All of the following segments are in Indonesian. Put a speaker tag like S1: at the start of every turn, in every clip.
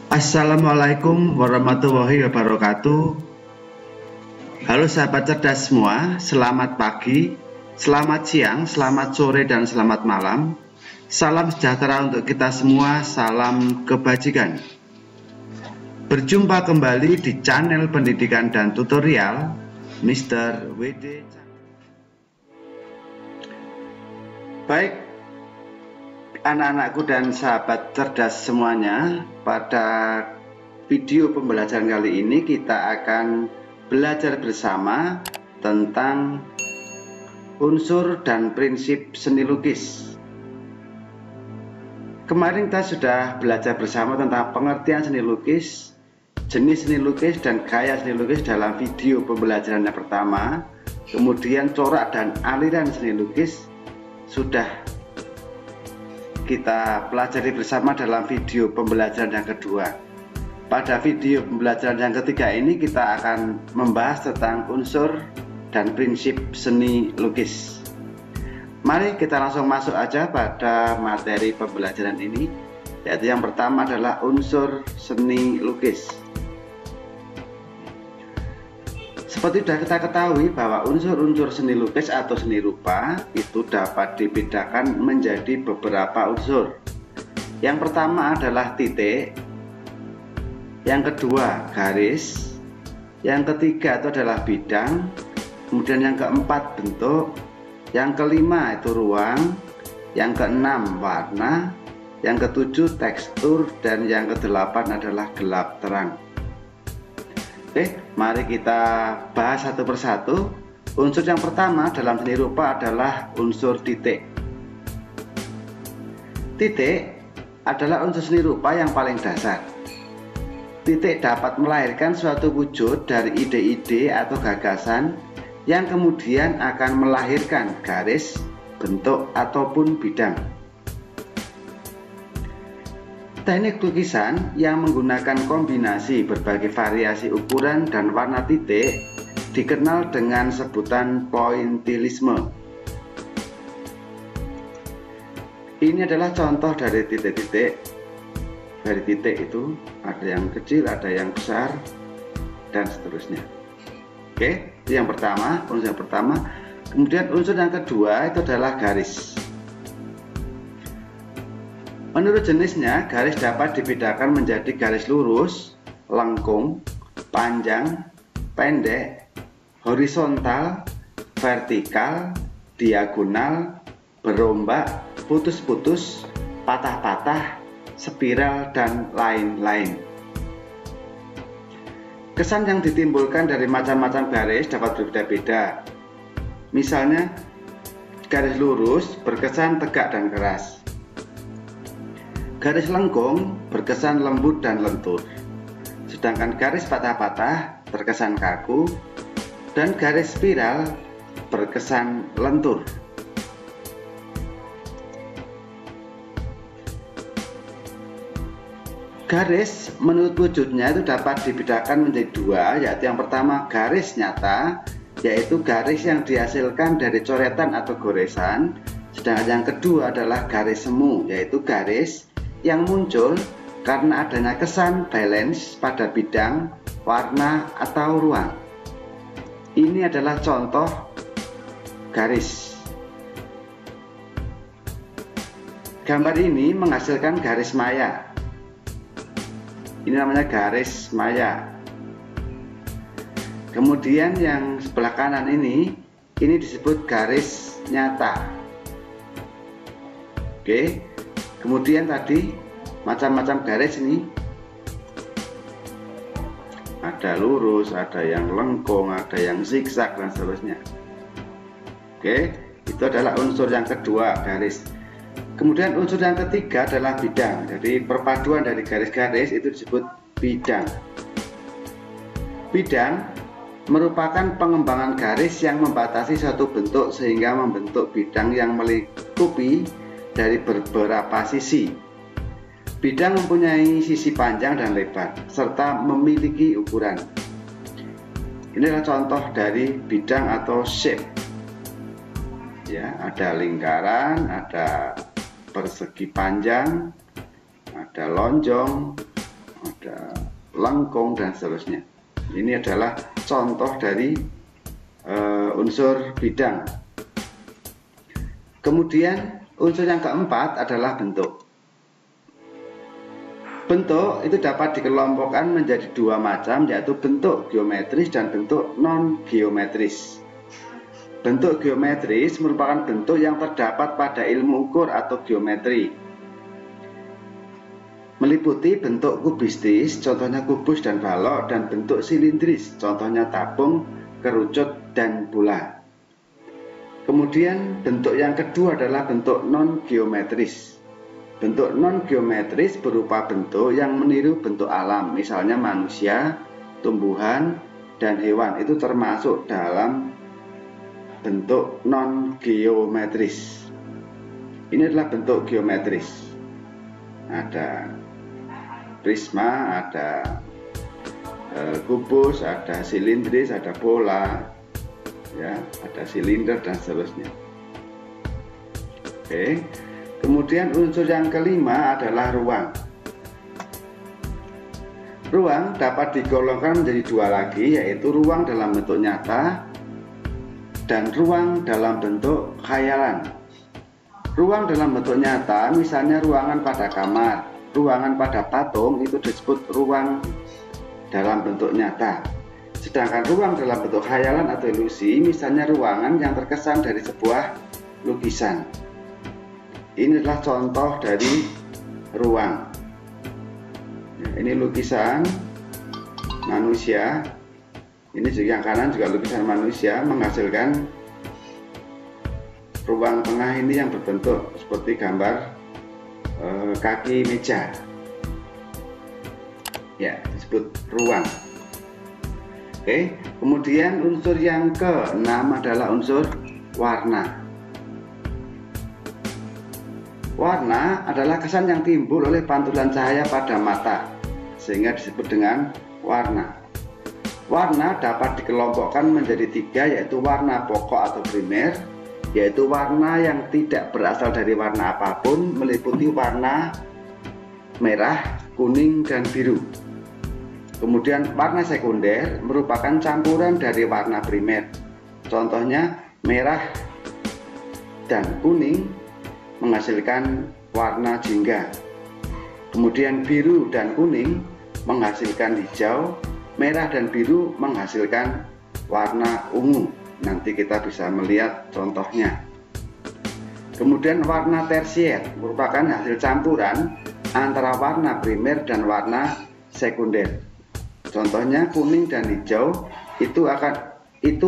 S1: Assalamualaikum warahmatullahi wabarakatuh. Halo sahabat cerdas semua, selamat pagi, selamat siang, selamat sore, dan selamat malam. Salam sejahtera untuk kita semua, salam kebajikan. Berjumpa kembali di channel pendidikan dan tutorial Mr. WD. Baik, anak-anakku dan sahabat cerdas semuanya, pada video pembelajaran kali ini kita akan belajar bersama tentang unsur dan prinsip seni lukis. Kemarin kita sudah belajar bersama tentang pengertian seni lukis, jenis seni lukis, dan gaya seni lukis dalam video pembelajaran yang pertama. Kemudian corak dan aliran seni lukis sudah kita pelajari bersama dalam video pembelajaran yang kedua. Pada video pembelajaran yang ketiga ini kita akan membahas tentang unsur dan prinsip seni lukis. Mari kita langsung masuk aja pada materi pembelajaran ini, yaitu yang pertama adalah unsur seni lukis. Seperti sudah kita ketahui bahwa unsur-unsur seni lukis atau seni rupa itu dapat dibedakan menjadi beberapa unsur. Yang pertama adalah titik, yang kedua garis, yang ketiga itu adalah bidang, kemudian yang keempat bentuk, yang kelima itu ruang, yang keenam warna, yang ketujuh tekstur, dan yang kedelapan adalah gelap terang. Oke, mari kita bahas satu persatu. Unsur yang pertama dalam seni rupa adalah unsur titik. Titik adalah unsur seni rupa yang paling dasar. Titik dapat melahirkan suatu wujud dari ide-ide atau gagasan yang kemudian akan melahirkan garis, bentuk, ataupun bidang. Teknik lukisan yang menggunakan kombinasi berbagai variasi ukuran dan warna titik dikenal dengan sebutan pointillisme. Ini adalah contoh dari titik-titik. Dari titik itu ada yang kecil, ada yang besar, dan seterusnya. Oke, itu yang pertama, unsur yang pertama. Kemudian unsur yang kedua itu adalah garis. Menurut jenisnya, garis dapat dibedakan menjadi garis lurus, lengkung, panjang, pendek, horizontal, vertikal, diagonal, berombak, putus-putus, patah-patah, spiral, dan lain-lain. Kesan yang ditimbulkan dari macam-macam garis dapat berbeda-beda. Misalnya, garis lurus berkesan tegak dan keras. Garis lengkung berkesan lembut dan lentur, sedangkan garis patah-patah terkesan kaku, dan garis spiral berkesan lentur. Garis menurut wujudnya itu dapat dibedakan menjadi dua, yaitu yang pertama garis nyata, yaitu garis yang dihasilkan dari coretan atau goresan, sedangkan yang kedua adalah garis semu, yaitu garis yang muncul karena adanya kesan balance pada bidang, warna, atau ruang. Ini adalah contoh garis. Gambar ini menghasilkan garis maya. Ini namanya garis maya. Kemudian yang sebelah kanan ini disebut garis nyata. Oke. Kemudian tadi macam-macam garis ini, ada lurus, ada yang lengkung, ada yang zigzag, dan seterusnya. Oke, itu adalah unsur yang kedua, garis. Kemudian unsur yang ketiga adalah bidang. Jadi perpaduan dari garis-garis itu disebut bidang. Bidang merupakan pengembangan garis yang membatasi suatu bentuk sehingga membentuk bidang yang melingkupi dari beberapa sisi. Bidang mempunyai sisi panjang dan lebar serta memiliki ukuran. Ini adalah contoh dari bidang atau shape. Ya, ada lingkaran, ada persegi panjang, ada lonjong, ada lengkung dan seterusnya. Ini adalah contoh dari unsur bidang. Kemudian unsur yang keempat adalah bentuk. Bentuk itu dapat dikelompokkan menjadi dua macam, yaitu bentuk geometris dan bentuk non-geometris. Bentuk geometris merupakan bentuk yang terdapat pada ilmu ukur atau geometri, meliputi bentuk kubistis, contohnya kubus dan balok, dan bentuk silindris, contohnya tabung, kerucut, dan bola. Kemudian bentuk yang kedua adalah bentuk non-geometris. Bentuk non-geometris berupa bentuk yang meniru bentuk alam, misalnya manusia, tumbuhan, dan hewan. Itu termasuk dalam bentuk non-geometris. Ini adalah bentuk geometris. Ada prisma, ada kubus, ada silindris, ada bola, ya, ada silinder dan seterusnya. Oke. Kemudian unsur yang kelima adalah ruang. Ruang dapat digolongkan menjadi dua lagi, yaitu ruang dalam bentuk nyata dan ruang dalam bentuk khayalan. Ruang dalam bentuk nyata, misalnya ruangan pada kamar, ruangan pada patung, itu disebut ruang dalam bentuk nyata. Sedangkan ruang dalam bentuk khayalan atau ilusi, misalnya ruangan yang terkesan dari sebuah lukisan. Ini adalah contoh dari ruang. Ini lukisan manusia. Ini juga yang kanan juga lukisan manusia, menghasilkan ruang tengah ini yang berbentuk seperti gambar kaki meja. Ya, disebut ruang. Oke, kemudian unsur yang keenam adalah unsur warna. Warna adalah kesan yang timbul oleh pantulan cahaya pada mata, sehingga disebut dengan warna. Warna dapat dikelompokkan menjadi tiga, yaitu warna pokok atau primer, yaitu warna yang tidak berasal dari warna apapun, meliputi warna merah, kuning, dan biru. Kemudian warna sekunder merupakan campuran dari warna primer. Contohnya merah dan kuning menghasilkan warna jingga. Kemudian biru dan kuning menghasilkan hijau, merah dan biru menghasilkan warna ungu. Nanti kita bisa melihat contohnya. Kemudian warna tersier merupakan hasil campuran antara warna primer dan warna sekunder. Contohnya kuning dan hijau itu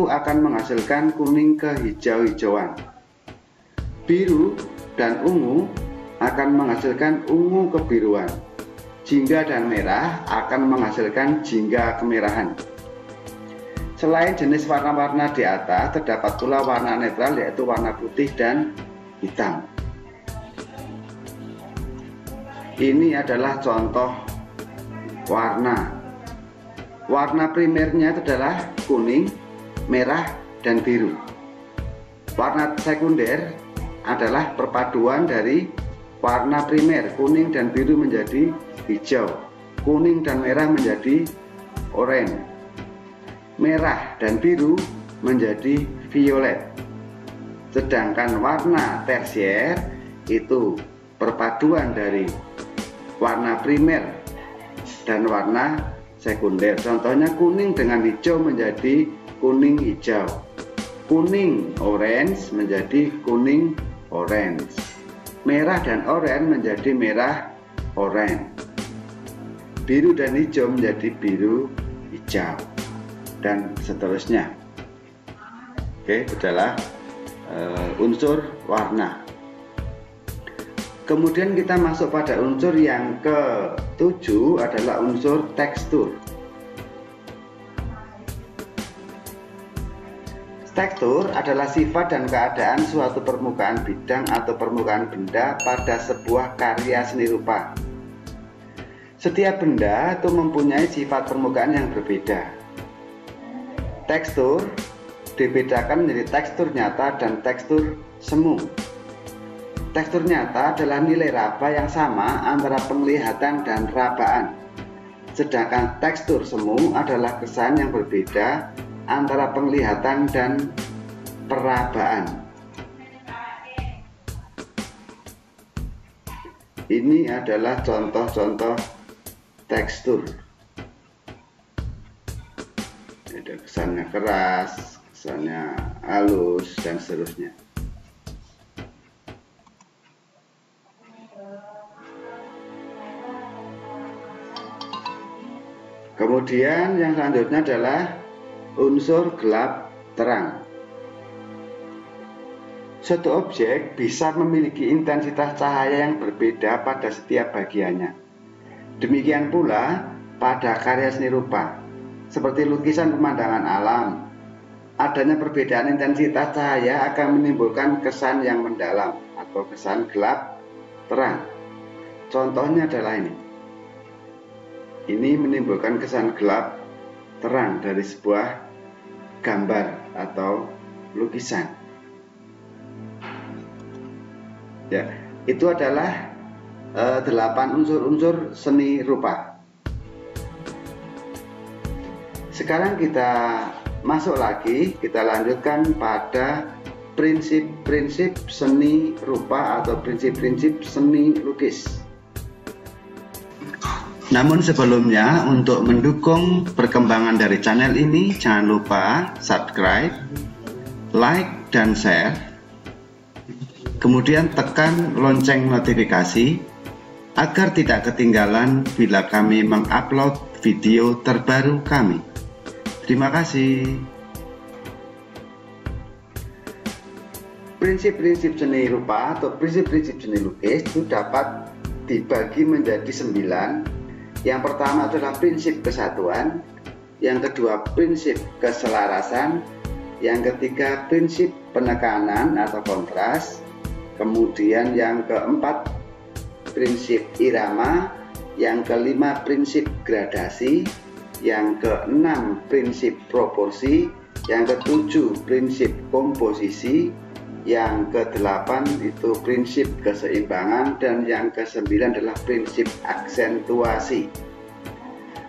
S1: akan menghasilkan kuning kehijau-hijauan. Biru dan ungu akan menghasilkan ungu kebiruan. Jingga dan merah akan menghasilkan jingga kemerahan. Selain jenis warna-warna di atas, terdapat pula warna netral, yaitu warna putih dan hitam. Ini adalah contoh warna. Warna primernya itu adalah kuning, merah, dan biru. Warna sekunder adalah perpaduan dari warna primer, kuning dan biru menjadi hijau, kuning dan merah menjadi oranye, merah dan biru menjadi violet. Sedangkan warna tersier itu perpaduan dari warna primer dan warna sekunder. Contohnya kuning dengan hijau menjadi kuning hijau, kuning orange menjadi kuning orange, merah dan oranye menjadi merah oranye, biru dan hijau menjadi biru hijau, dan seterusnya. Oke, itu adalah unsur warna. Kemudian kita masuk pada unsur yang ke-7 adalah unsur tekstur. Tekstur adalah sifat dan keadaan suatu permukaan bidang atau permukaan benda pada sebuah karya seni rupa. Setiap benda itu mempunyai sifat permukaan yang berbeda. Tekstur dibedakan menjadi tekstur nyata dan tekstur semu. Tekstur nyata adalah nilai raba yang sama antara penglihatan dan rabaan. Sedangkan tekstur semu adalah kesan yang berbeda antara penglihatan dan perabaan. Ini adalah contoh-contoh tekstur. Ada kesannya keras, kesannya halus, dan seterusnya. Kemudian yang selanjutnya adalah unsur gelap terang. Suatu objek bisa memiliki intensitas cahaya yang berbeda pada setiap bagiannya. Demikian pula pada karya seni rupa, seperti lukisan pemandangan alam. Adanya perbedaan intensitas cahaya akan menimbulkan kesan yang mendalam atau kesan gelap terang. Contohnya adalah ini. Ini menimbulkan kesan gelap terang dari sebuah gambar atau lukisan. Ya, itu adalah 8 unsur-unsur seni rupa. Sekarang kita masuk lagi, kita lanjutkan pada prinsip-prinsip seni rupa atau prinsip-prinsip seni lukis. Namun sebelumnya, untuk mendukung perkembangan dari channel ini, jangan lupa subscribe, like, dan share. Kemudian tekan lonceng notifikasi agar tidak ketinggalan bila kami mengupload video terbaru kami. Terima kasih. Prinsip-prinsip seni rupa atau prinsip-prinsip seni lukis itu dapat dibagi menjadi 9. Yang pertama adalah prinsip kesatuan, yang kedua prinsip keselarasan, yang ketiga prinsip penekanan atau kontras, kemudian yang keempat prinsip irama, yang kelima prinsip gradasi, yang keenam prinsip proporsi, yang ketujuh prinsip komposisi, yang kedelapan itu prinsip keseimbangan, dan yang kesembilan adalah prinsip aksentuasi.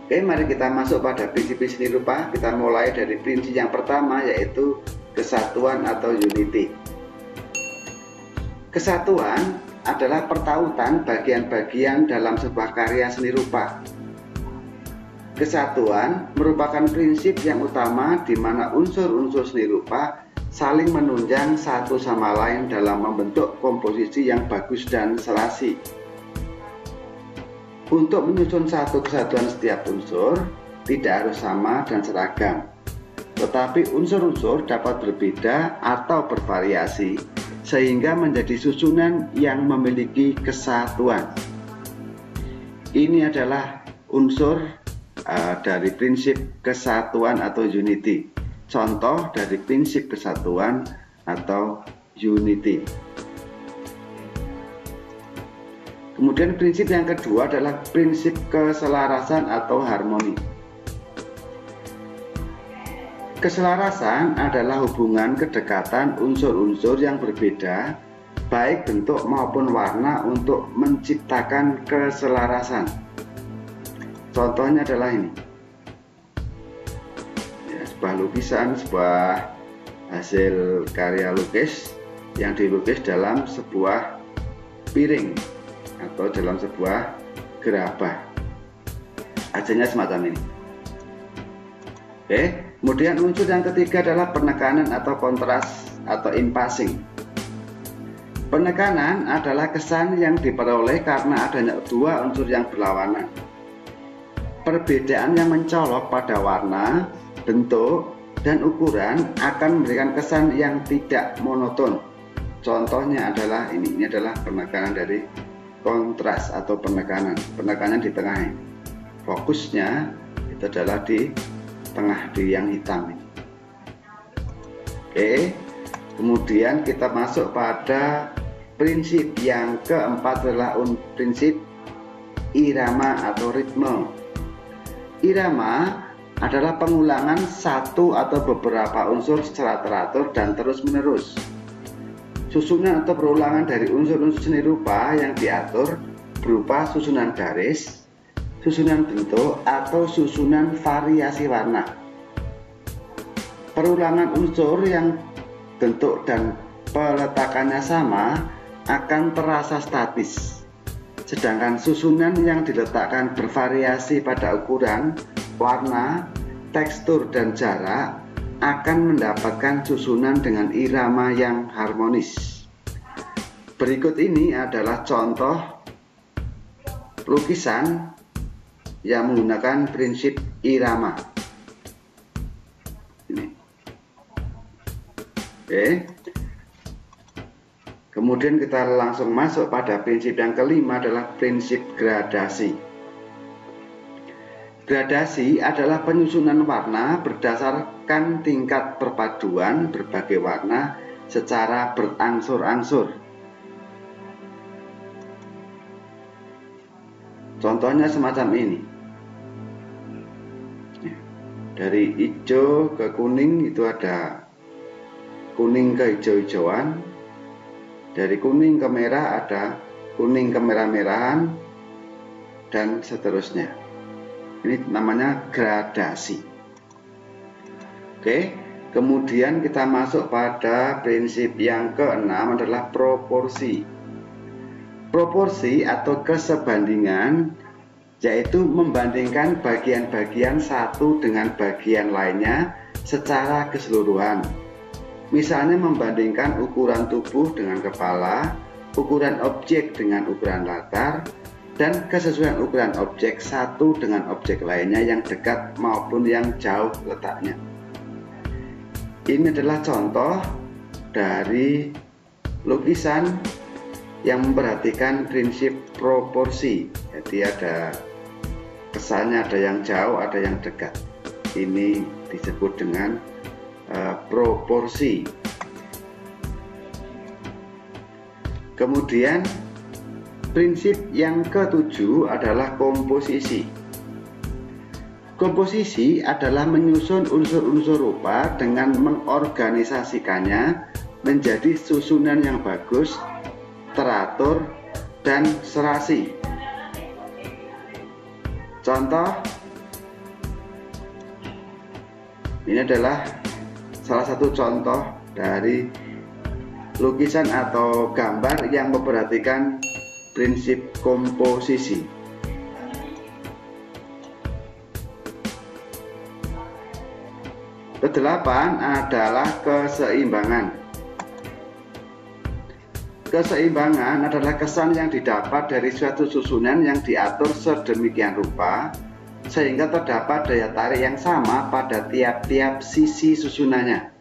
S1: Oke, mari kita masuk pada prinsip-prinsip seni rupa. Kita mulai dari prinsip yang pertama, yaitu kesatuan atau unity. Kesatuan adalah pertautan bagian-bagian dalam sebuah karya seni rupa. Kesatuan merupakan prinsip yang utama di mana unsur-unsur seni rupa saling menunjang satu sama lain dalam membentuk komposisi yang bagus dan serasi. Untuk menyusun satu kesatuan setiap unsur tidak harus sama dan seragam, tetapi unsur-unsur dapat berbeda atau bervariasi sehingga menjadi susunan yang memiliki kesatuan. Ini adalah unsur dari prinsip kesatuan atau unity. Contoh dari prinsip kesatuan atau unity. Kemudian prinsip yang kedua adalah prinsip keselarasan atau harmoni. Keselarasan adalah hubungan kedekatan unsur-unsur yang berbeda, baik bentuk maupun warna untuk menciptakan keselarasan. Contohnya adalah ini. Ya, sebuah lukisan, sebuah hasil karya lukis yang dilukis dalam sebuah piring atau dalam sebuah gerabah. Hasilnya semacam ini. Oke. Kemudian unsur yang ketiga adalah penekanan atau kontras atau impasing. Penekanan adalah kesan yang diperoleh karena adanya dua unsur yang berlawanan. Perbedaan yang mencolok pada warna, bentuk, dan ukuran akan memberikan kesan yang tidak monoton. Contohnya adalah ini adalah penekanan dari kontras atau penekanan. Penekanan di tengah ini. Fokusnya itu adalah di tengah di yang hitam ini. Oke, kemudian kita masuk pada prinsip yang keempat adalah prinsip irama atau ritme. Irama adalah pengulangan satu atau beberapa unsur secara teratur dan terus menerus. Susunan atau perulangan dari unsur-unsur seni rupa yang diatur berupa susunan garis, susunan bentuk, atau susunan variasi warna. Perulangan unsur yang bentuk dan peletakannya sama akan terasa statis, sedangkan susunan yang diletakkan bervariasi pada ukuran, warna, tekstur, dan jarak akan mendapatkan susunan dengan irama yang harmonis. Berikut ini adalah contoh lukisan yang menggunakan prinsip irama. Ini. Oke. Kemudian kita langsung masuk pada prinsip yang kelima, adalah prinsip gradasi. Gradasi adalah penyusunan warna berdasarkan tingkat perpaduan berbagai warna secara berangsur-angsur. Contohnya semacam ini. Dari hijau ke kuning itu ada kuning ke hijau-hijauan. Dari kuning ke merah ada kuning ke merah-merahan, dan seterusnya. Ini namanya gradasi. Oke, kemudian kita masuk pada prinsip yang keenam, adalah proporsi. Proporsi atau kesebandingan yaitu membandingkan bagian-bagian satu dengan bagian lainnya secara keseluruhan. Misalnya membandingkan ukuran tubuh dengan kepala, ukuran objek dengan ukuran latar, dan kesesuaian ukuran objek satu dengan objek lainnya yang dekat maupun yang jauh letaknya. Ini adalah contoh dari lukisan yang memperhatikan prinsip proporsi. Jadi ada kesannya, ada yang jauh, ada yang dekat. Ini disebut dengan proporsi. Kemudian prinsip yang ketujuh adalah komposisi. Komposisi adalah menyusun unsur-unsur rupa dengan mengorganisasikannya menjadi susunan yang bagus, teratur, dan serasi. Contoh, ini adalah salah satu contoh dari lukisan atau gambar yang memperhatikan prinsip komposisi. Kedelapan adalah keseimbangan. Keseimbangan adalah kesan yang didapat dari suatu susunan yang diatur sedemikian rupa sehingga terdapat daya tarik yang sama pada tiap-tiap sisi susunannya.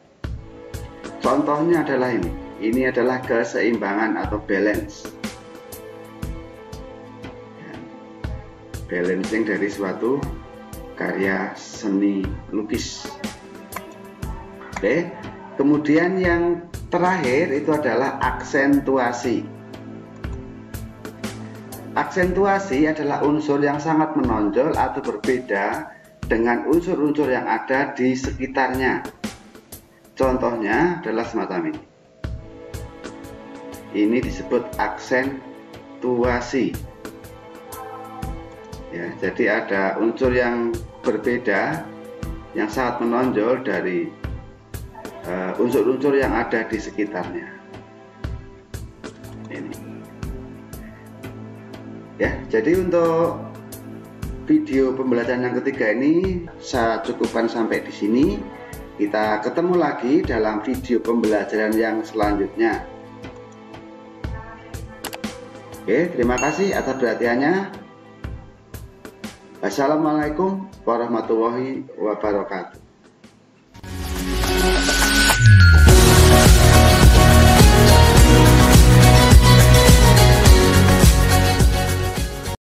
S1: Contohnya adalah ini. Ini adalah keseimbangan atau balance. Balancing dari suatu karya seni lukis. Oke. Kemudian yang terakhir itu adalah aksentuasi. Aksentuasi adalah unsur yang sangat menonjol atau berbeda dengan unsur-unsur yang ada di sekitarnya. Contohnya adalah semacam ini. Ini disebut aksentuasi. Ya, jadi ada unsur yang berbeda yang sangat menonjol dari unsur-unsur yang ada di sekitarnya. Ini. Ya, jadi untuk video pembelajaran yang ketiga ini saya cukupkan sampai di sini. Kita ketemu lagi dalam video pembelajaran yang selanjutnya. Oke, terima kasih atas perhatiannya. Wassalamualaikum warahmatullahi wabarakatuh.